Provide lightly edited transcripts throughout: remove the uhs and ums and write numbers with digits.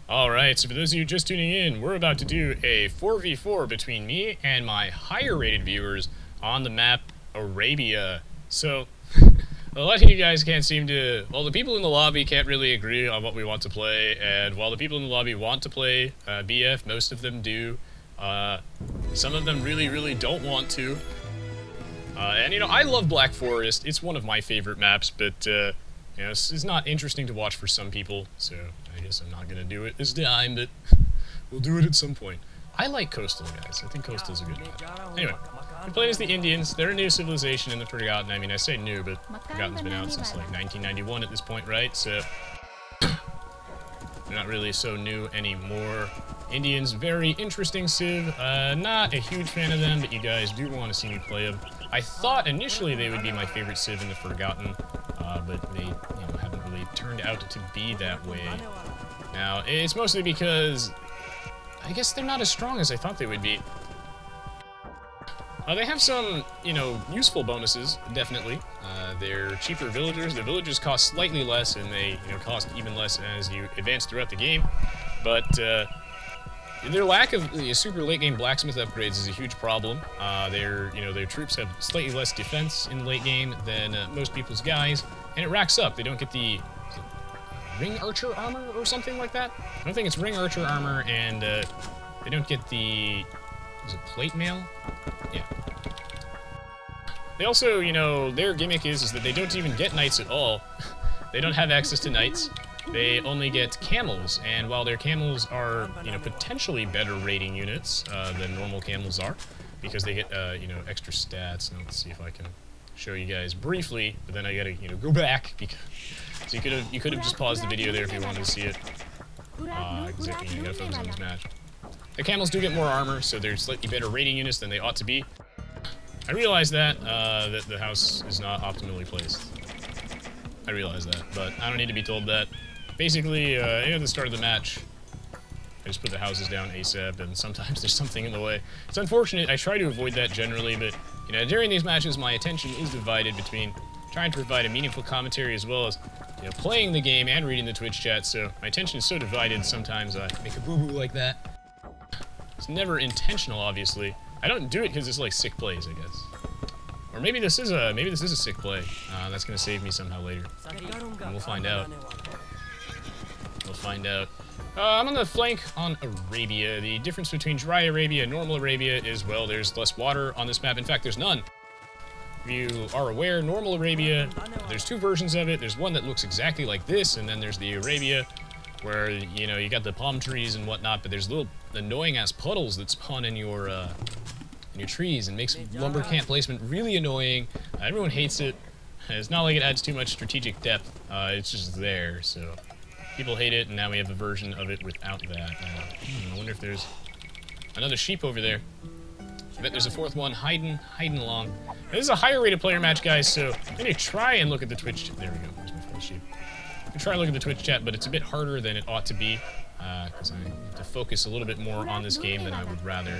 Alright, so for those of you just tuning in, we're about to do a 4v4 between me and my higher rated viewers on the map Arabia. So, a lot of you guys can't seem to... Well, the people in the lobby can't really agree on what we want to play, and while the people in the lobby want to play BF, most of them do. Some of them really don't want to. And, you know, I love Black Forest. It's one of my favorite maps, but, you know, it's not interesting to watch for some people, so I guess I'm not going to do it this time, but we'll do it at some point. I like Coastal, guys. I think Coastal's a good map. Anyway, we played as the Indians. They're a new civilization in the Forgotten. I mean, I say new, but Forgotten's been out since, like, 1991 at this point, right? So, they're not really so new anymore. Indians, very interesting civ. Not a huge fan of them, but you guys do want to see me play them. I thought initially they would be my favorite civ in the Forgotten, but they, you know, haven't really turned out to be that way. Now, it's mostly because I guess they're not as strong as I thought they would be. They have some, you know, useful bonuses, definitely. They're cheaper villagers. The villagers cost slightly less, and they, you know, cost even less as you advance throughout the game. But their lack of super late game blacksmith upgrades is a huge problem. Their troops have slightly less defense in the late game than most people's guys, and it racks up. They don't get the ring archer armor or something like that. I don't think it's ring archer armor, and they don't get the, is it plate mail? Yeah. They also, you know, their gimmick is that they don't even get knights at all. They don't have access to knights. They only get camels, and while their camels are, you know, potentially better rating units than normal camels are, because they get, you know, extra stats. Now, let's see if I can show you guys briefly, but then I gotta, you know, go back, because so you could have just paused the video there if you wanted to see it. Exactly, you gotta focus on this match. The camels do get more armor, so they're slightly better rating units than they ought to be. I realize that, that the house is not optimally placed. I realize that, but I don't need to be told that. Basically, at the start of the match, I just put the houses down ASAP, and sometimes there's something in the way. It's unfortunate. I try to avoid that generally, but, you know, during these matches, my attention is divided between trying to provide a meaningful commentary as well as, you know, playing the game and reading the Twitch chat, so my attention is so divided, sometimes I make a boo-boo like that. It's never intentional, obviously. I don't do it because it's, like, sick plays, I guess. Or maybe this is a sick play. That's gonna save me somehow later. And we'll find out. We'll find out. I'm on the flank on Arabia. The difference between dry Arabia and normal Arabia is, well, there's less water on this map. In fact, there's none. If you are aware, normal Arabia, there's two versions of it. There's one that looks exactly like this, and then there's the Arabia, where, you know, you got the palm trees and whatnot, but there's little annoying-ass puddles that spawn in your trees and makes lumber camp placement really annoying. Everyone hates it. It's not like it adds too much strategic depth. It's just there, so people hate it, and now we have a version of it without that. I wonder if there's another sheep over there. I bet there's a fourth one hiding along. Now, this is a higher rated player match, guys, so I'm gonna try and look at the Twitch. There we go. There's my fourth sheep. I'm gonna try and look at the Twitch chat, but it's a bit harder than it ought to be, because I have to focus a little bit more on this game than I would rather.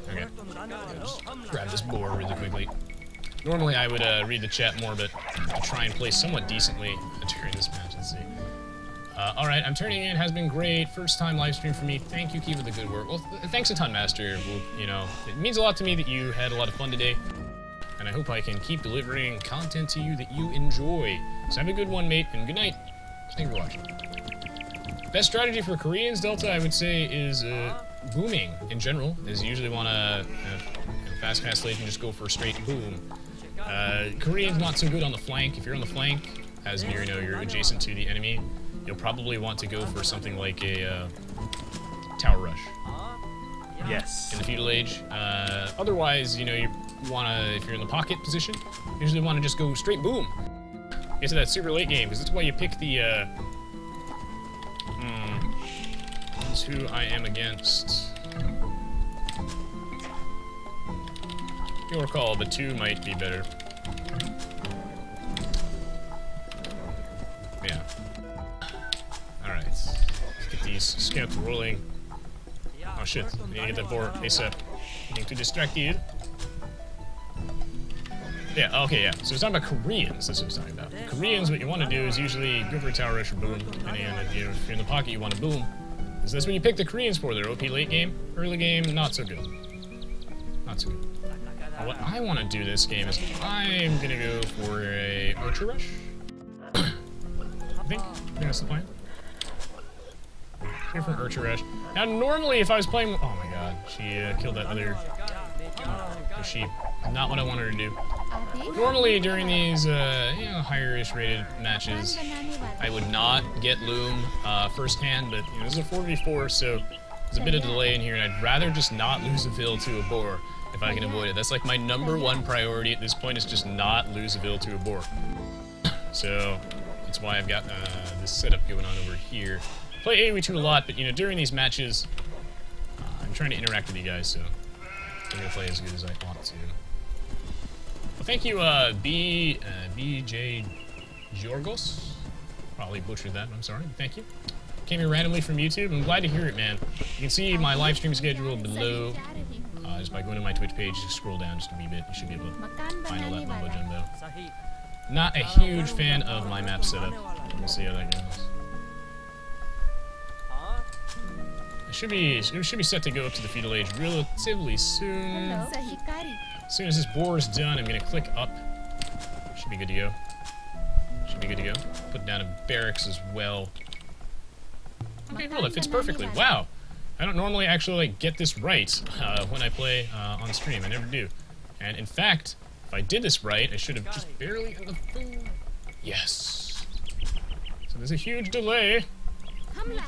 Okay, just grab this boar really quickly. Normally I would read the chat more, but I'll try and play somewhat decently during this match. Let's see. Alright, I'm turning in. Has been great. First time live stream for me. Thank you, keep up the good work. Well, thanks a ton, Master. Well, you know, it means a lot to me that you had a lot of fun today, and I hope I can keep delivering content to you that you enjoy. So have a good one, mate, and good night. Thanks for watching. Best strategy for Koreans, Delta, I would say, is booming in general. Is you usually want to fast late and just go for a straight boom. Koreans not so good on the flank. If you're on the flank, as in you're adjacent to the enemy, you'll probably want to go for something like a tower rush. Yes. In the feudal age. Otherwise, you know, you wanna, if you're in the pocket position, you usually want to just go straight boom. Get to that super late game, because that's why you pick the that's who I am against. You'll recall, but 2 might be better. Yeah. Alright. Let's get these scouts rolling. Oh shit, I need to get that boar ASAP. Getting too distracted. Yeah, okay, yeah. So it's talking about Koreans, that's what it's talking about. Koreans, what you want to do is usually go for a tower rush or boom, depending on if you're in the pocket, you want to boom. Because that's what you pick the Koreans for. They're OP late game. Early game, not so good. Not so good. Now, what I want to do this game is I'm going to go for a archer rush. I think that's the plan. Here for an archer rush. Now, normally, if I was playing... Oh my god, she killed that other sheep. Not what I wanted her to do. Normally, during these, you know, higher-ish rated matches, I would not get Loom firsthand, but, you know, this is a 4v4, so there's a bit of delay in here, and I'd rather just not lose a Vil to a boar if I can avoid it. That's like my #1 priority at this point, is just not lose a Vil to a boar. So, that's why I've got this setup going on over here. I play Aoe2 a lot, but, you know, during these matches, I'm trying to interact with you guys, so I'm going to play as good as I want to. Well, thank you, BJ Jorgos. Probably butchered that, I'm sorry. Thank you. Came here randomly from YouTube. I'm glad to hear it, man. You can see my live stream schedule below. Just by going to my Twitch page, just scroll down just a wee bit. You should be able to find all that mumbo jumbo. Not a huge fan of my map setup. We'll see how that goes. It should be set to go up to the Feudal Age relatively soon. As soon as this boar is done, I'm going to click up. Should be good to go. Should be good to go. Put down a barracks as well. Okay, well, that fits perfectly. Wow! I don't normally actually, like, get this right when I play on stream. I never do. And in fact, if I did this right, I should have just barely... Yes! So there's a huge delay. Okay.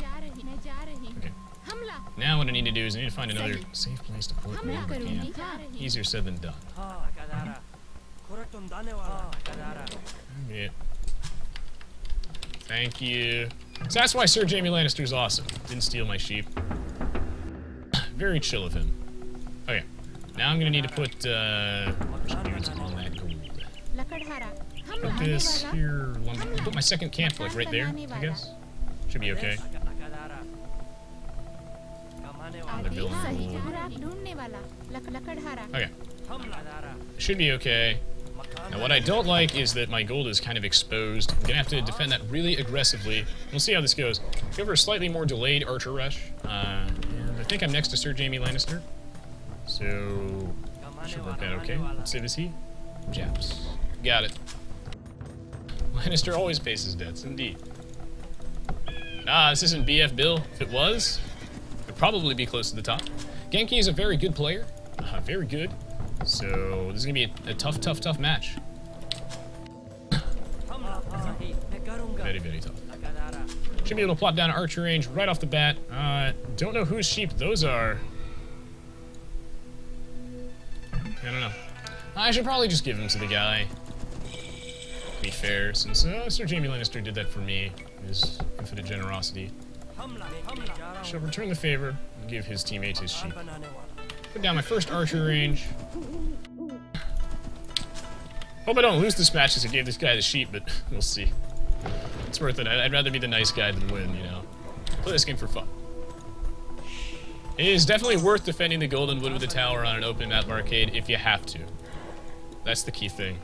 Now what I need to do is I need to find another safe place to put wherever I can. Easier said than done. Okay. Thank you. So that's why Sir Jaime Lannister's awesome. Didn't steal my sheep. Very chill of him. Okay. Now I'm gonna need to put dudes on that gold. Put this here. Put my second camp like right there, I guess. Should be okay. Okay. Should be okay. Now what I don't like is that my gold is kind of exposed. I'm gonna have to defend that really aggressively. We'll see how this goes. Go for a slightly more delayed archer rush. And I think I'm next to Sir Jaime Lannister. So should work out okay. What civ is he? Japs. Got it. Lannister always pays his debts, indeed. Nah, this isn't BF Bill. If it was, it'd probably be close to the top. Genki is a very good player. Very good. So this is gonna be a tough, tough, tough match. Very, very tough. Should be able to plot down an archer range right off the bat. Don't know whose sheep those are. I don't know. I should probably just give them to the guy. To be fair, since Sir Jaime Lannister did that for me. His infinite generosity. Shall return the favor and give his teammates his sheep. Put down my first archer range. Hope I don't lose this match since I gave this guy the sheep, but we'll see. It's worth it. I'd rather be the nice guy than win, you know. Play this game for fun. It is definitely worth defending the Golden Wood with a tower on an open map arcade if you have to. That's the key thing.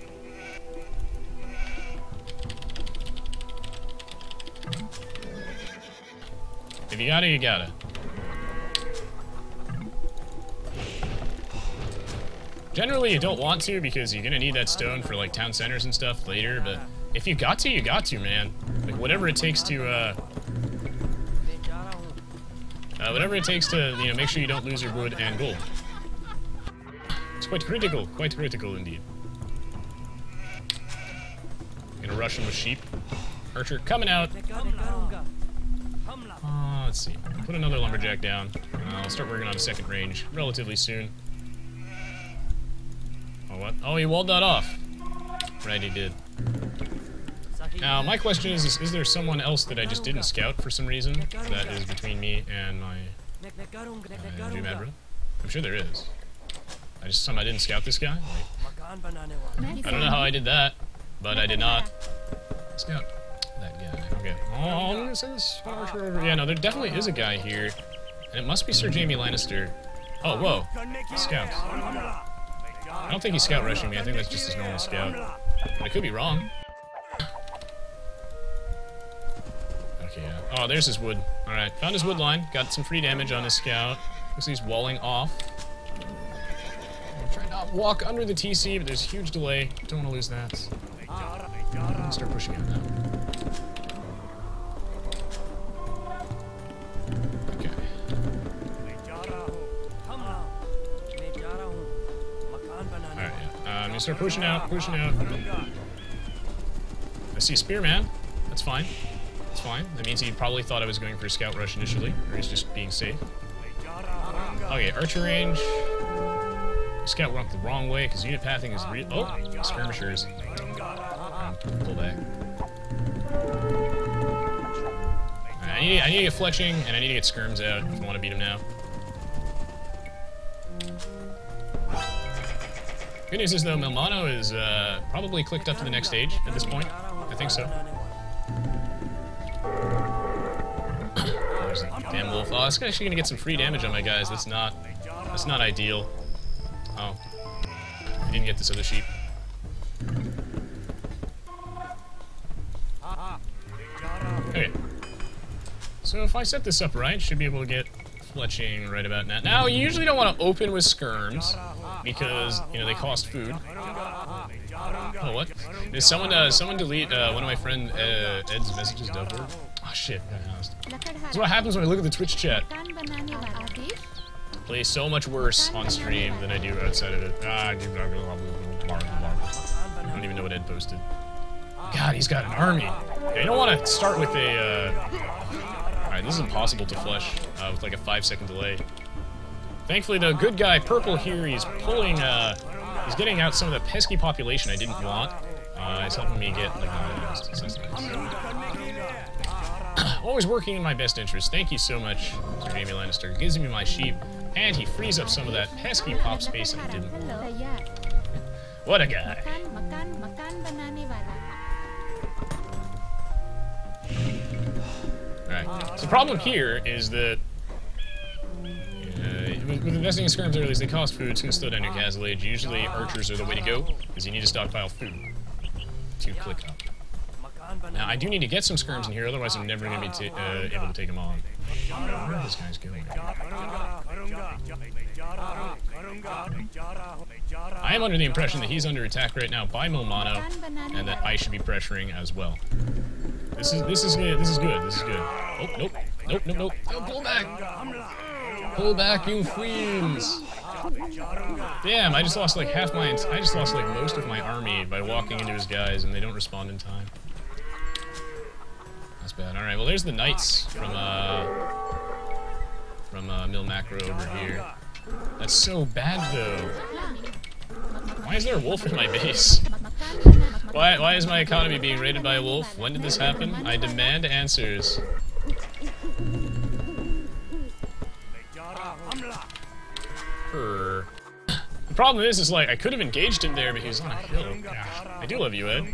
If you gotta, you gotta. Generally, you don't want to because you're gonna need that stone for like town centers and stuff later, but if you got to, man. Like whatever it takes to, you know, make sure you don't lose your wood and gold. It's quite critical indeed. Gonna rush him with sheep. Archer coming out. Let's see. Put another lumberjack down. I'll start working on a second range relatively soon. Oh, what? Oh, he walled that off. Right, he did. Now, my question is there someone else that I just didn't scout for some reason that is between me and my Jumedra? I'm sure there is. I didn't scout this guy? Like, I don't know how I did that, but I did not scout that guy. Okay. Oh, I'm gonna send this archer over. Yeah, no, there definitely is a guy here. And it must be Sir Jaime Lannister. Oh, whoa. Scouts. I don't think he's scout rushing me. I think that's just his normal scout. But I could be wrong. Okay, yeah. Oh, there's his wood. Alright, found his wood line. Got some free damage on his scout. Looks like he's walling off. I'm trying not to walk under the TC, but there's a huge delay. Don't want to lose that. I'm gonna start pushing out now. Okay. Alright, yeah. I'm gonna start pushing out. I see a spearman. That's fine. That's fine. That means he probably thought I was going for a scout rush initially, or he's just being safe. Okay, archer range. Scout went the wrong way because unit pathing is real. Oh, skirmishers. Pull back. I need to get fletching and I need to get skirms out if I want to beat him now. Good news is though, Milmano is probably clicked up to the next stage at this point. I think so. There's a damn wolf. Oh, this guy's actually gonna get some free damage on my guys. That's not ideal. Oh, I didn't get this other sheep. Okay. So if I set this up right, should be able to get fletching right about now. Now, you usually don't want to open with skirms because, you know, they cost food. Oh, what? Did someone delete one of my friend Ed's messages, Doveboard? Oh, shit. This is what happens when I look at the Twitch chat. Play so much worse on stream than I do outside of it. I don't even know what Ed posted. God, he's got an army. Yeah, you don't want to start with a... Alright, this is impossible to flush with like a 5-second delay. Thankfully, the good guy, Purple here, he's pulling... he's getting out some of the pesky population I didn't want. He's helping me get... like, so that's nice. Always working in my best interest. Thank you so much, Mr. Jamie Lannister. He gives me my sheep, and he frees up some of that pesky pop space I didn't want. What a guy. Alright, so the problem here is that with investing in skirms early, they cost food, so slow down your castle age. Usually archers are the way to go, because you need to stockpile food to click up. Now, I do need to get some skirms in here, otherwise I'm never going to be able to take them on. Where are these guys going? I am under the impression that he's under attack right now by Milmano, and that I should be pressuring as well. This is good. Oh, nope. Oh, pull back! Pull back, you fiends! Damn, I just lost like most of my army by walking into his guys, and they don't respond in time. That's bad. Alright, well there's the knights from Mil Macro over here. That's so bad though. Why is there a wolf in my base? Why is my economy being raided by a wolf? When did this happen? I demand answers. The problem is like, I could have engaged him there, but he was on a hill. Gosh, I do love you, Ed.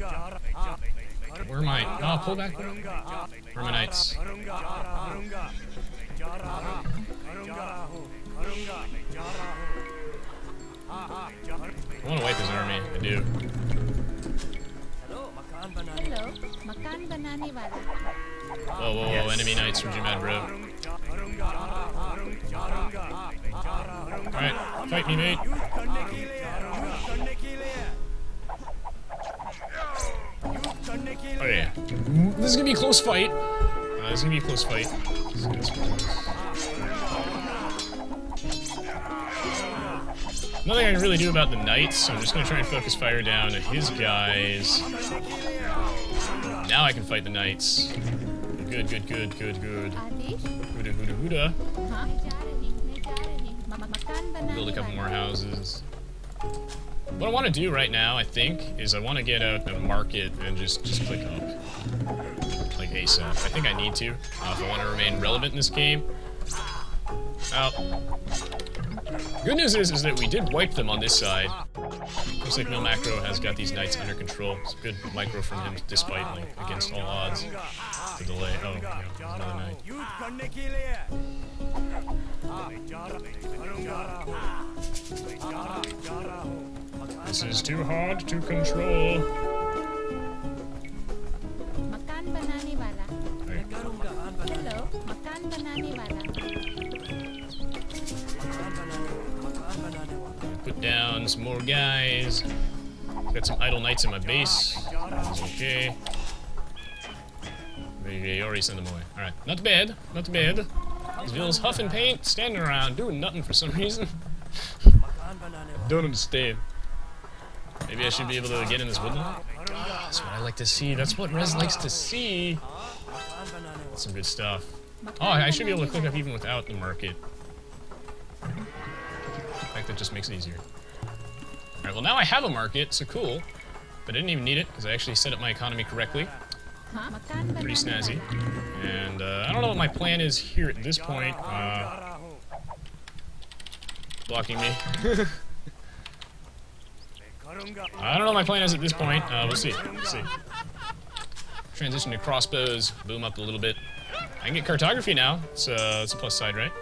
Where am I? Oh, pull back. Where are my knights? I want to wipe his army. I do. Whoa, enemy knights from Jimad, bro. Alright, fight me, mate. Oh yeah. This is gonna be a close fight. Nothing I can really do about the knights, so I'm just gonna try and focus fire down at his guys. Now I can fight the knights. Good. Huda. Build a couple more houses. What I want to do right now, I think, is I want to get out and market and just click up. Like ASAP. I think I need to, if I want to remain relevant in this game. Good news is that we did wipe them on this side. Looks like Mil Macro has got these knights under control. It's a good micro from him, despite, like, against all odds. The delay. Oh, yeah, another knight. This is too hard to control. Makan banane wala. Right. Hello, makan banane wala. Put down some more guys. Got some idle knights in my base. That's okay. You already sent them away. Alright, not bad, not bad. These villains huffing paint, standing around, doing nothing for some reason. Don't understand. Maybe I should be able to get in this woodland? That's what I like to see. That's what Rez likes to see. That's some good stuff. Oh, I should be able to click up even without the market. In fact, that just makes it easier. Alright, well now I have a market, so cool. But I didn't even need it, because I actually set up my economy correctly. Pretty snazzy. And I don't know what my plan is here at this point. Blocking me. I don't know what my plan is at this point. We'll see. We'll see. Transition to crossbows, boom up a little bit. I can get cartography now. It's a plus side, right?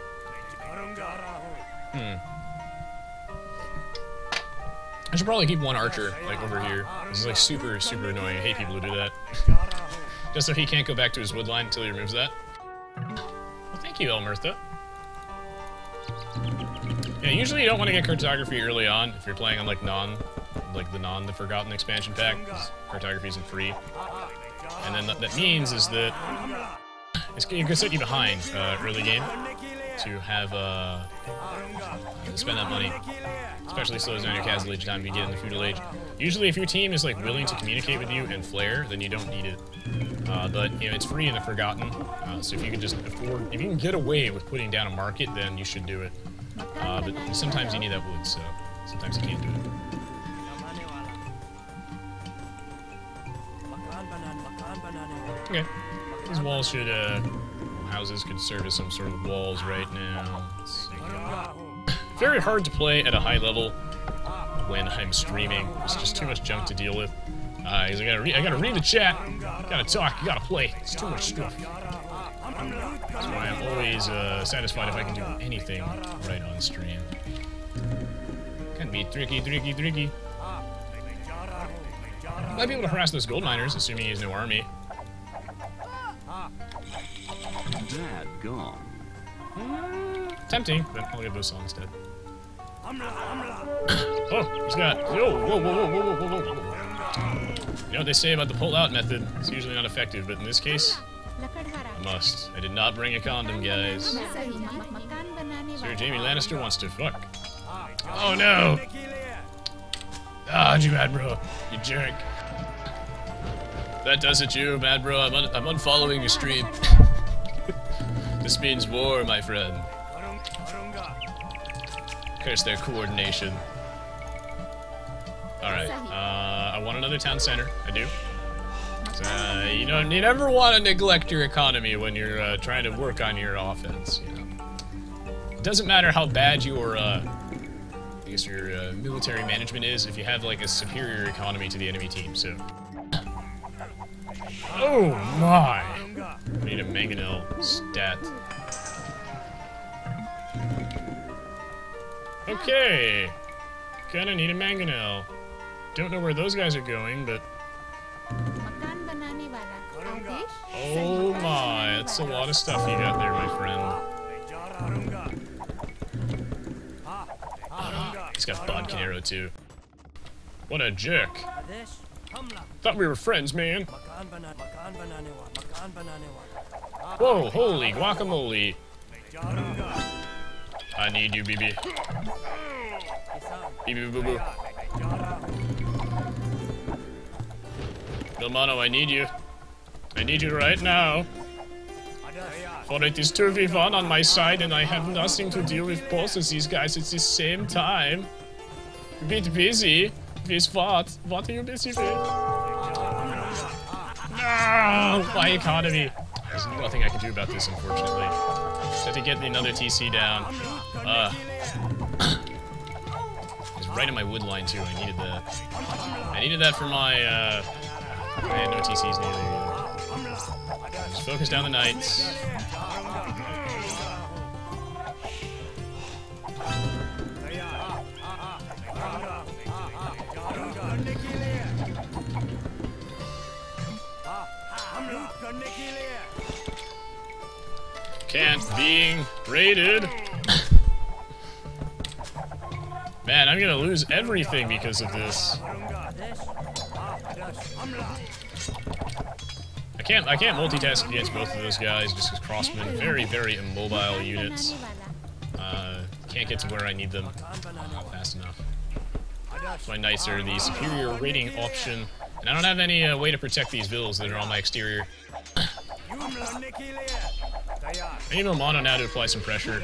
I should probably keep one archer, like, over here. This is, like, super, super annoying. I hate people who do that. Just so he can't go back to his woodline until he removes that. Well, thank you, Elmertha. Yeah, usually you don't want to get cartography early on if you're playing on, like, the Forgotten expansion pack, because cartography isn't free. And then that means is that it's going to set you behind early game to have, to spend that money. Especially slows down your Castle Age time if you get in the Feudal Age. Usually if your team is, like, willing to communicate with you and flare, then you don't need it. But, you know, it's free in the Forgotten, so if you can just afford, if you can get away with putting down a market, then you should do it. But sometimes you need that wood, so sometimes you can't do it. Okay. These walls should, houses could serve as some sort of walls right now. Let's see. Very hard to play at a high level when I'm streaming. There's just too much junk to deal with. I gotta read the chat. Gotta talk. You gotta play. It's too much stuff. That's why I'm always satisfied if I can do anything right on stream. Can be tricky. Might be able to harass those gold miners, assuming he has no army. Dad gone. Tempting, but I'll get those all instead. Oh, he's got. Whoa. You know what they say about the pull-out method? It's usually not effective, but in this case, I must. I did not bring a condom, guys. Sir Jaime Lannister wants to fuck. Oh no! Ah, you mad bro, you jerk. That does it, you mad bro. I'm unfollowing your stream. This means war, my friend. Curse their coordination. Alright, I want another town center. I do. You know, you never want to neglect your economy when you're trying to work on your offense, you know. It doesn't matter how bad your, I guess your military management is if you have, like, a superior economy to the enemy team, so... Oh my! I need a mangonel stat. Okay! Kinda need a mangonel. Don't know where those guys are going, but... Oh my, that's a lot of stuff you got there, my friend. He's got Bodkin Aoe2. What a jerk. Thought we were friends, man. Whoa, holy guacamole. I need you, BB. BB boo boo. Milmano, I need you. I need you right now. For it is 2v1 on my side and I have nothing to deal with both of these guys at the same time. A bit busy. With what? What are you busy with? No! My economy. There's nothing I can do about this, unfortunately. Just have to get another TC down. It's right in my wood line, too. I needed that. I needed that for my, I had no TCs neither. Just focus down the knights. Can't being raided. Man, I'm gonna lose everything because of this. I can't multitask against both of those guys just as crossmen. Very, very immobile units. Can't get to where I need them not fast enough. My knights are the superior raiding option, and I don't have any way to protect these villas that are on my exterior. I need a mono now to apply some pressure,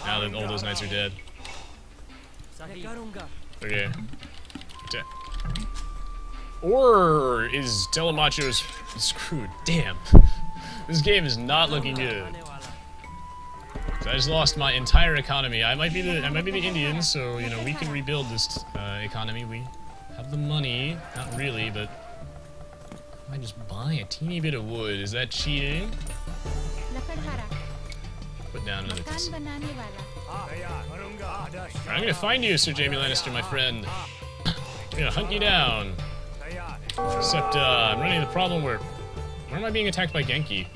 now that all those knights are dead. Okay. Or is Telemacho's screwed? Damn. This game is not looking good. So I just lost my entire economy. I might be the Indians, so you know we can rebuild this economy. We have the money, not really, but I just buy a teeny bit of wood. Is that cheating? Put down another piece. Alright, I'm gonna find you, Sir Jaime Lannister, my friend. I'm gonna hunt you down. Except, I'm running into the problem where am I being attacked by Genki?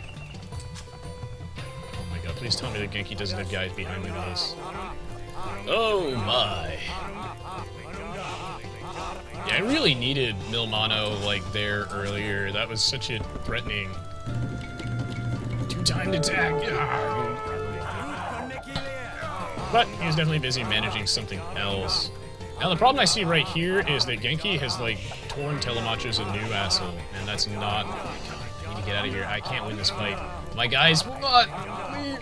Oh my god, please tell me that Genki doesn't have guys behind my base. Oh my. Yeah, I really needed Milmano, like, there earlier. That was such a threatening... two-timed attack! But he was definitely busy managing something else. Now the problem I see right here is that Genki has like torn Telemacho's a new asshole, and that's not... Oh my god, I need to get out of here. I can't win this fight. My guys will not leave.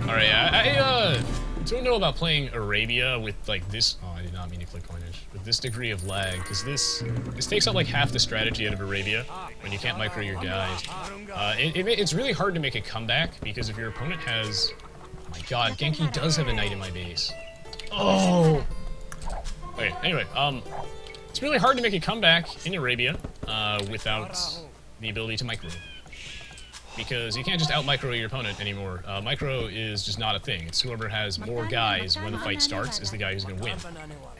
Alright, I don't know about playing Arabia with like this... Oh, I did not mean to click coinage. With this degree of lag, because this takes out like half the strategy out of Arabia when you can't micro your guys. It's really hard to make a comeback, because if your opponent has... Oh my god, Genki does have a knight in my base. Oh! Okay, anyway, it's really hard to make a comeback in Arabia without the ability to micro. Because you can't just out-micro your opponent anymore. Micro is just not a thing. It's whoever has more guys when the fight starts is the guy who's gonna win.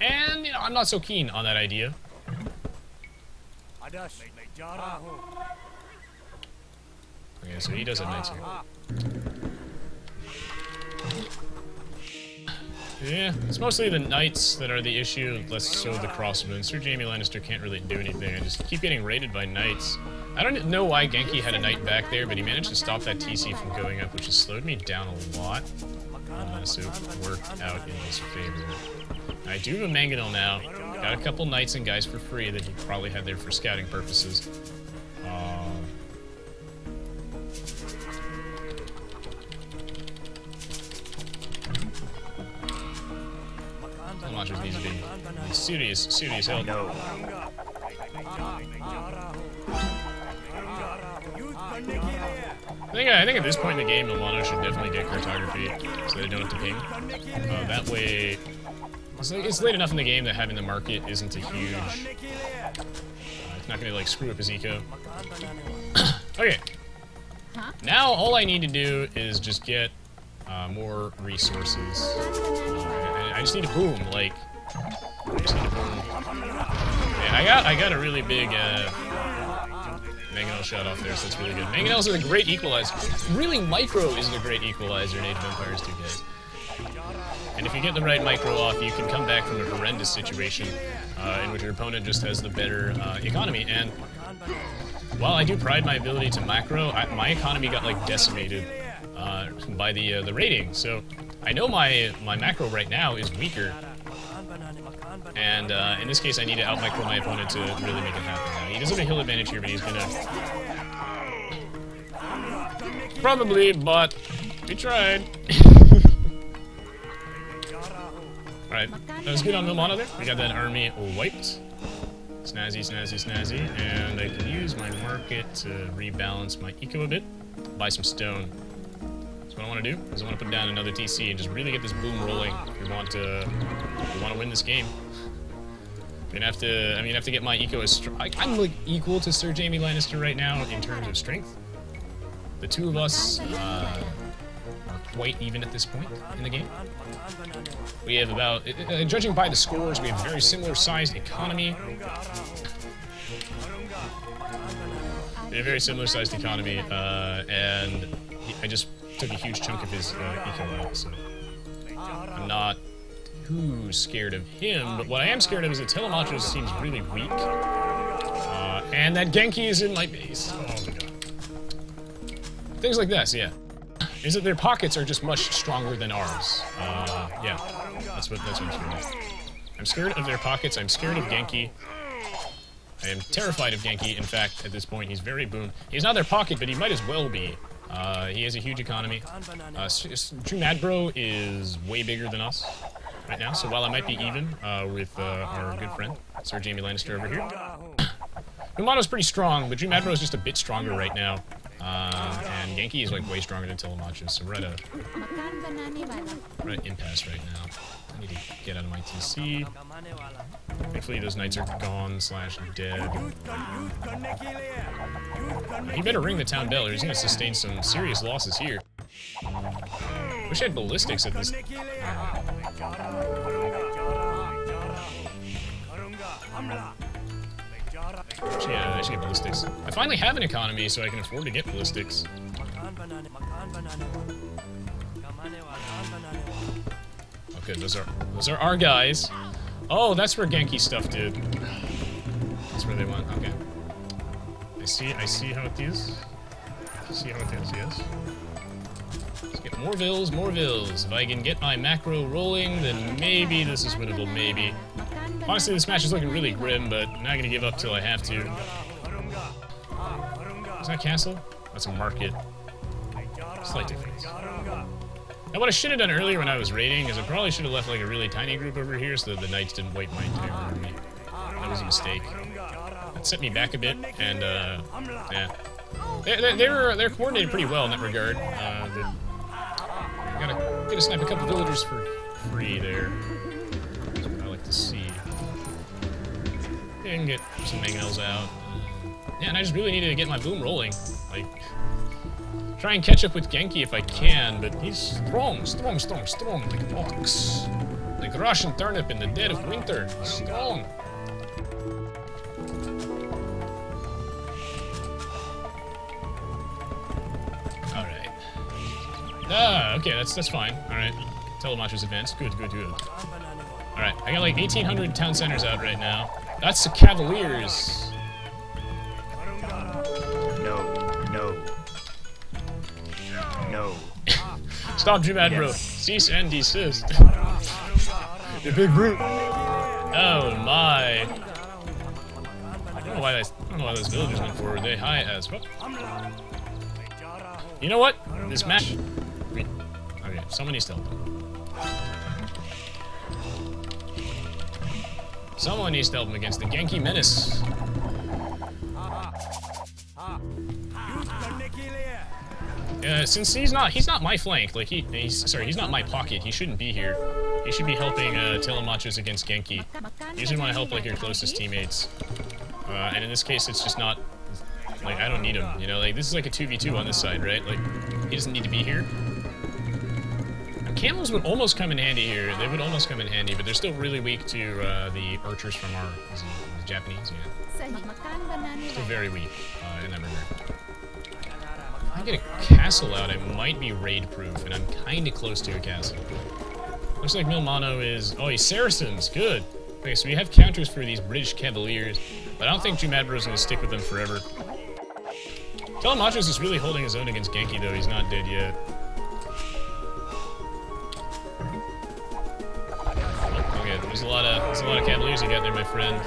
And, you know, I'm not so keen on that idea. Okay, so he does have knights here. Yeah, it's mostly the knights that are the issue, less so the crossbow. Sir Jaime Lannister can't really do anything. I just keep getting raided by knights. I don't know why Genki had a knight back there, but he managed to stop that TC from going up, which has slowed me down a lot. So it worked out in his favor. I do have a mangonel now. Got a couple knights and guys for free that he probably had there for scouting purposes. Telemacho needs to be serious help. No. I think at this point in the game, Milano should definitely get cartography, so they don't have to ping. That way, it's late enough in the game that having the market isn't a huge... it's not going to like screw up his eco. Okay. Now all I need to do is just get more resources. I just need a boom, like... I just need a boom. Yeah, I got a really big mangonel shot off there, so that's really good. Mangonels are a great equalizer. Really, micro is a great equalizer in Age of Empires 2, guys. And if you get the right micro off, you can come back from a horrendous situation in which your opponent just has the better economy. And while I do pride my ability to macro, my economy got like decimated by the raiding. So I know my macro right now is weaker. And in this case, I need to out-micro my opponent to really make it happen. Now, he doesn't have a hill advantage here, but he's gonna... Probably, but we tried. Alright, that was good on Milmano there. We got that army wiped. Snazzy, snazzy, snazzy. And I can use my market to rebalance my eco a bit. Buy some stone. So what I want to do is I want to put down another TC and just really get this boom rolling. If we want to win this game. I'm gonna have to get my eco as strong. I'm like equal to Sir Jaime Lannister right now in terms of strength. The two of us are quite even at this point in the game. We have about, judging by the scores, we have a very similar sized economy. a very similar sized economy, and I just took a huge chunk of his eco out, so I'm not too scared of him, but what I am scared of is that Telemachus seems really weak, and that Genki is in my base. Oh my god. Things like this, yeah. Is that their pockets are just much stronger than ours. Yeah, that's what I'm scared of. I'm scared of their pockets, I'm scared of Genki. I am terrified of Genki. In fact, at this point, he's very boom. He's not their pocket, but he might as well be. He has a huge economy. True Madbro is way bigger than us right now, so while I might be even with our good friend, Sir Jaime Lannister over here, Numano's pretty strong, but Drew Madbro is just a bit stronger right now. And Genki is like way stronger than Telemachus, so we're at an impasse right now. I need to get out of my TC. Thankfully those knights are gone / dead. He better ring the town bell or he's gonna sustain some serious losses here. Wish I had ballistics at this. Yeah, I should get ballistics. I finally have an economy, so I can afford to get ballistics. Okay, those are our guys. Oh, that's where Genki stuff did. That's where they went. Okay. I see how it is. See how it is, yes. Let's get more vills, more vills. If I can get my macro rolling, then maybe this is winnable, maybe. Honestly, this match is looking really grim, but I'm not gonna give up till I have to. Is that a castle? That's a market. Slight difference. Now, what I should have done earlier when I was raiding is I probably should have left like a really tiny group over here so that the knights didn't wipe my entire army. That was a mistake. That set me back a bit, and yeah, they're coordinated pretty well in that regard. Gotta snipe a couple villagers for free there. That's what I like to see. And get some mangonels out. Yeah, and I just really needed to get my boom rolling. Like, try and catch up with Genki if I can, but he's strong, like an ox. Like Russian turnip in the dead of winter. Strong. Alright. Ah, okay, that's fine. Alright. Telemachus advanced. Good. Alright, I got like 1,800 town centers out right now. That's the Cavaliers. No. Stop, Drew Madbro. Yes. Cease and desist. You big brute. Oh my. I don't know why those villagers went forward. They high as fuck. You know what? This match. Okay, someone needs to help him. Someone needs to help him against the Genki menace. Since he's not my flank, like he's not my pocket, he shouldn't be here. He should be helping Telemachus against Genki. You should want to help like your closest teammates. And in this case, it's just not, like, I don't need him, you know, like, this is like a 2v2 on this side, right? Like, he doesn't need to be here. Camels would almost come in handy here, they would almost come in handy, but they're still really weak to the archers from our Japanese, yeah. Still very weak in that regard. If I get a castle out, I might be raid-proof, and I'm kinda close to a castle. Looks like Milmano is... Oh, he's Saracens! Good! Okay, so we have counters for these British Cavaliers, but I don't think Drew Madbro is gonna stick with them forever. Telemachus is really holding his own against Genki, though. He's not dead yet. Okay, there's a lot of Cavaliers you got there, my friend.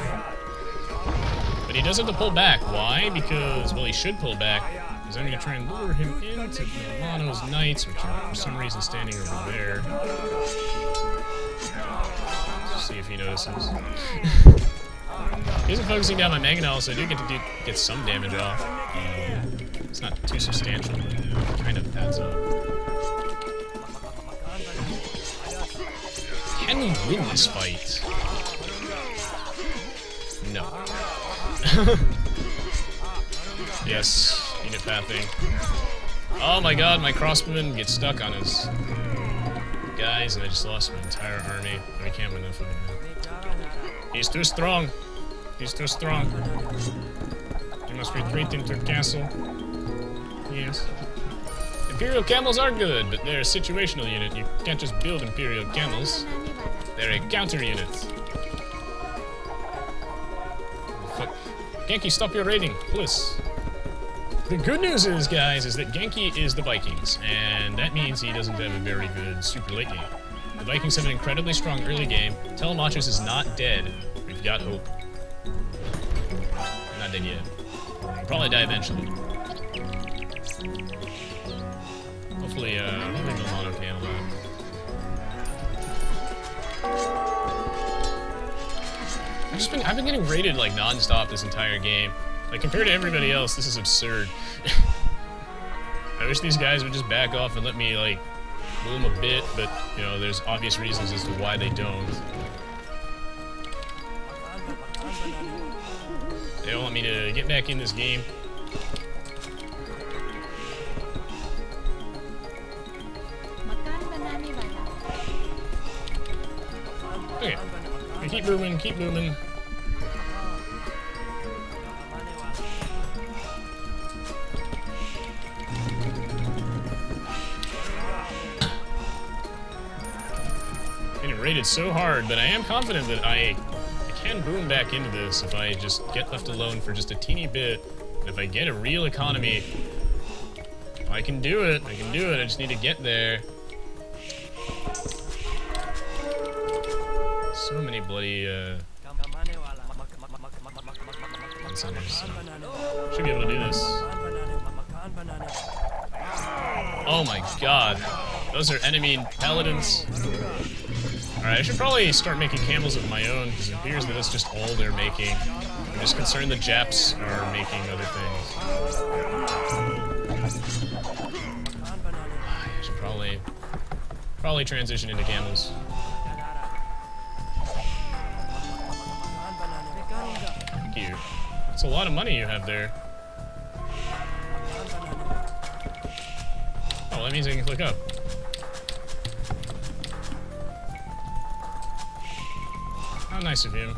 But he does have to pull back. Why? Because, well, he should pull back. Because I'm going to try and lure him into Milano's Knights, which are for some reason standing over there. Let's see if he notices. He isn't focusing down my Mangonel, so I do get to get some damage off. It's not too substantial, but it kind of adds up. Can we win this fight? No. Yes. Unit pathing. Oh my god, my crossbowman gets stuck on his guys, and I just lost my entire army. I can't win that fight now. He's too strong. He's too strong. must retreat into castle. Yes. Imperial camels are good, but they're a situational unit. You can't just build Imperial camels. They're a counter unit. Fuck. Genki, stop your raiding, please. The good news is, guys, is that Genki is the Vikings, and that means he doesn't have a very good super late game. The Vikings have an incredibly strong early game. Telemachus is not dead. We've got hope. Not dead yet. He'll probably die eventually. Hopefully, Milan okay on that. I've been getting raided like non-stop this entire game. Like, compared to everybody else, this is absurd. I wish these guys would just back off and let me, like, boom a bit, but, you know, there's obvious reasons as to why they don't. They want me to get back in this game. Okay. Keep moving, keep moving. Getting raided so hard, but I am confident that I can boom back into this if I just get left alone for just a teeny bit. And if I get a real economy, I can do it. I can do it. I just need to get there. So many bloody centers. Should be able to do this. Oh my god. Those are enemy paladins. Alright, I should probably start making camels of my own, because it appears that that's just all they're making. I'm just concerned the Japs are making other things. I should probably transition into camels. Thank you. That's a lot of money you have there. Oh, that means I can click up. How nice of him.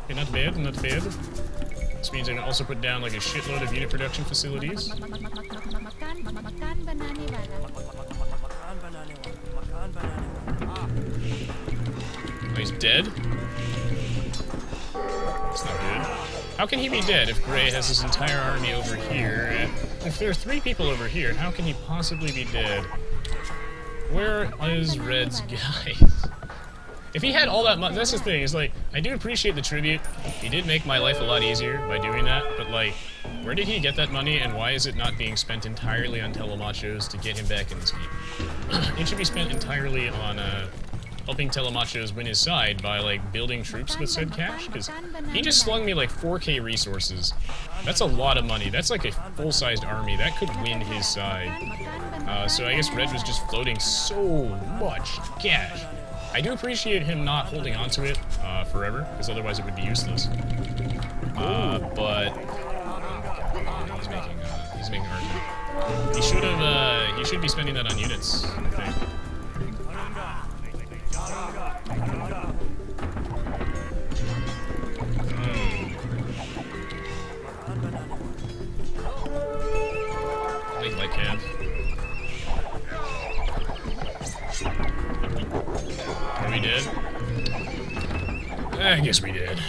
Okay, not bad, not bad. This means I can also put down like a shitload of unit production facilities. Oh, he's dead? That's not good. How can he be dead if Gray has his entire army over here? If there are 3 people over here, how can he possibly be dead? Where is Red's guys? If he had all that money, that's the thing, is like, I do appreciate the tribute. He did make my life a lot easier by doing that, but like, where did he get that money and why is it not being spent entirely on Telemachos to get him back in this game? It should be spent entirely on, helping Telemachos win his side by, like, building troops with said cash, because he just slung me, like, 4k resources. That's a lot of money. That's like a full-sized army. That could win his side. So I guess Red was just floating so much cash. I do appreciate him not holding on to it forever, because otherwise it would be useless. But he's making argument. He should be spending that on units, I think. Light cab. Are we dead? I guess we did.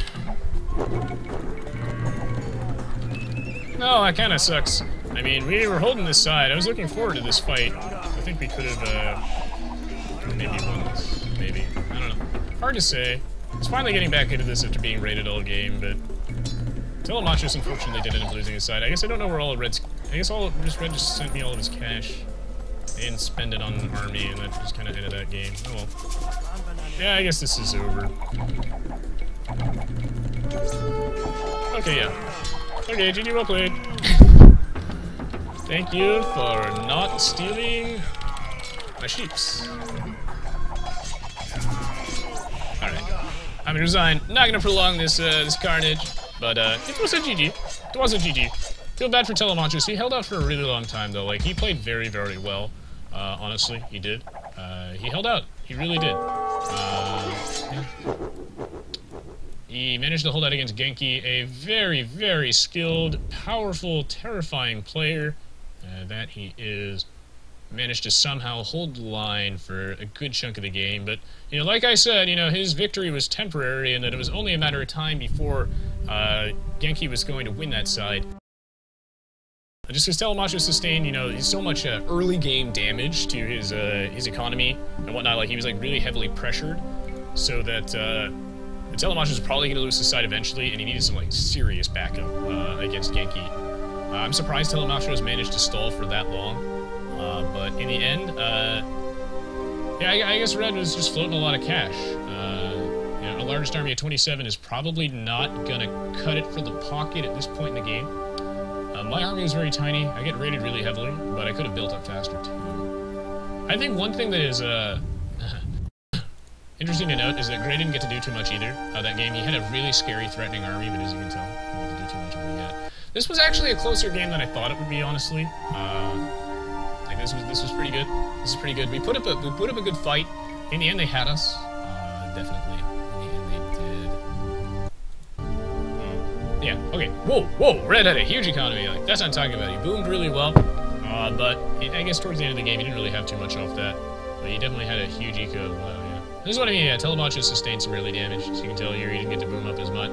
No, that kind of sucks. I mean, we were holding this side. I was looking forward to this fight. I think we could have, maybe won this. Maybe. I don't know. Hard to say. It's finally getting back into this after being raided all game, but Telemachus unfortunately did end up losing his side. I guess I don't know where all of Red's... I guess Red just sent me all of his cash and spend it on an army, and that just kind of ended that game. Oh well. Yeah, I guess this is over. Okay, yeah. Okay, GG, well played. Thank you for not stealing my sheeps. Alright. I'm gonna resign. Not gonna prolong this this carnage, but it was a GG. It was a GG. Feel bad for Telemachus. He held out for a really long time though. Like, he played very, very well. Honestly, he did. He held out. He really did. Yeah. He managed to hold out against Genki, a very, very skilled, powerful, terrifying player that he is. Managed to somehow hold the line for a good chunk of the game, but, you know, like I said, you know, his victory was temporary, and that it was only a matter of time before Genki was going to win that side. Just because Telemacho sustained, you know, so much early game damage to his economy and whatnot, like he was like really heavily pressured, so that Telemacho was probably going to lose the side eventually, and he needed some like serious backup against Genki. I'm surprised Telemacho has managed to stall for that long, but in the end, yeah, I guess Red was just floating a lot of cash. You know, a largest army of 27 is probably not going to cut it for the pocket at this point in the game. My army was very tiny. I get rated really heavily, but I could have built up faster too. I think one thing that is interesting to note is that Gray didn't get to do too much either that game. He had a really scary, threatening army, but as you can tell, he didn't do too much over yet. This was actually a closer game than I thought it would be, honestly. Like this was pretty good. This is pretty good. We put up a good fight. In the end, they had us. Definitely. Yeah, okay. Whoa, Red had a huge economy. Like, that's what I'm talking about. He boomed really well, but I guess towards the end of the game, he didn't really have too much off that. But he definitely had a huge eco. Yeah. This is what I mean. Yeah, Telemacho sustained some early damage. As you can tell here, he didn't get to boom up as much.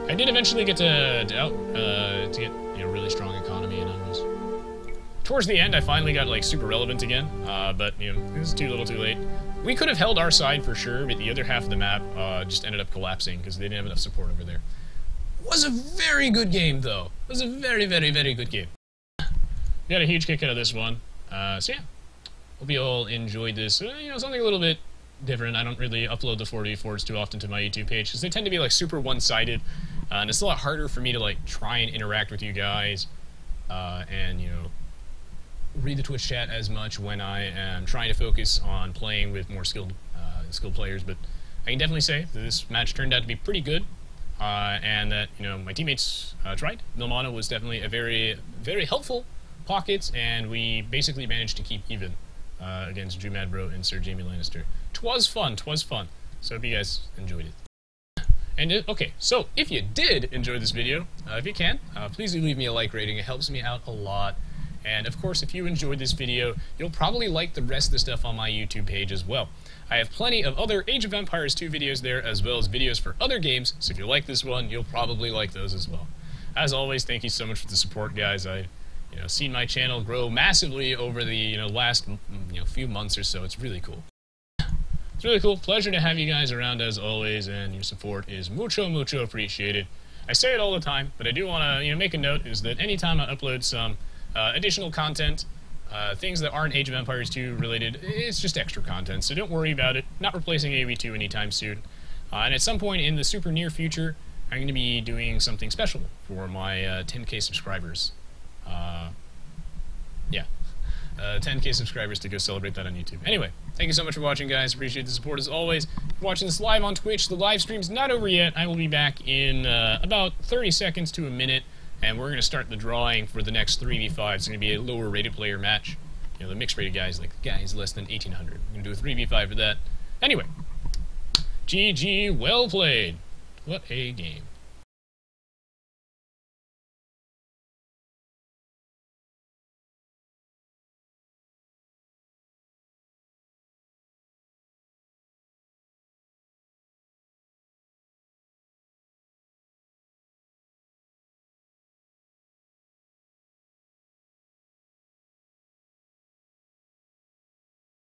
I did eventually get to get, you know, really strong economy and others. Towards the end, I finally got like super relevant again, but you know, it was too little, too late. We could have held our side for sure, but the other half of the map just ended up collapsing because they didn't have enough support over there. Was a very good game, though. It was a very, very, very good game. We got a huge kick out of this one. So yeah, hope you all enjoyed this. You know, something a little bit different. I don't really upload the 4v4s too often to my YouTube page because they tend to be like super one-sided, and it's a lot harder for me to like try and interact with you guys, and you know, read the Twitch chat as much when I am trying to focus on playing with more skilled players. But I can definitely say that this match turned out to be pretty good. And that, you know, my teammates tried. Milmano was definitely a very, very helpful pocket, and we basically managed to keep even against Drew Madbro and Sir Jaime Lannister. Twas fun. So hope you guys enjoyed it. And okay, so if you did enjoy this video, if you can, please do leave me a like rating. It helps me out a lot. And of course, if you enjoyed this video, you'll probably like the rest of the stuff on my YouTube page as well. I have plenty of other Age of Empires 2 videos there, as well as videos for other games, so if you like this one, you'll probably like those as well. As always, thank you so much for the support, guys. I've seen my channel grow massively over the last few months or so. It's really cool. It's really cool. Pleasure to have you guys around as always, and your support is mucho, mucho appreciated. I say it all the time, but I do want to make a note is that anytime I upload some additional content, things that aren't Age of Empires 2 related, it's just extra content, so don't worry about it. Not replacing Aoe2 anytime soon. And at some point in the super near future, I'm going to be doing something special for my 10k subscribers. 10k subscribers to go celebrate that on YouTube. Anyway, thank you so much for watching, guys. Appreciate the support as always. If you're watching this live on Twitch, the live stream's not over yet. I will be back in about 30 seconds to a minute. And we're going to start the drawing for the next 3v5. It's going to be a lower rated player match. You know, the mixed rated guys, like guys less than 1800. We're going to do a 3v5 for that. Anyway, GG, well played. What a game.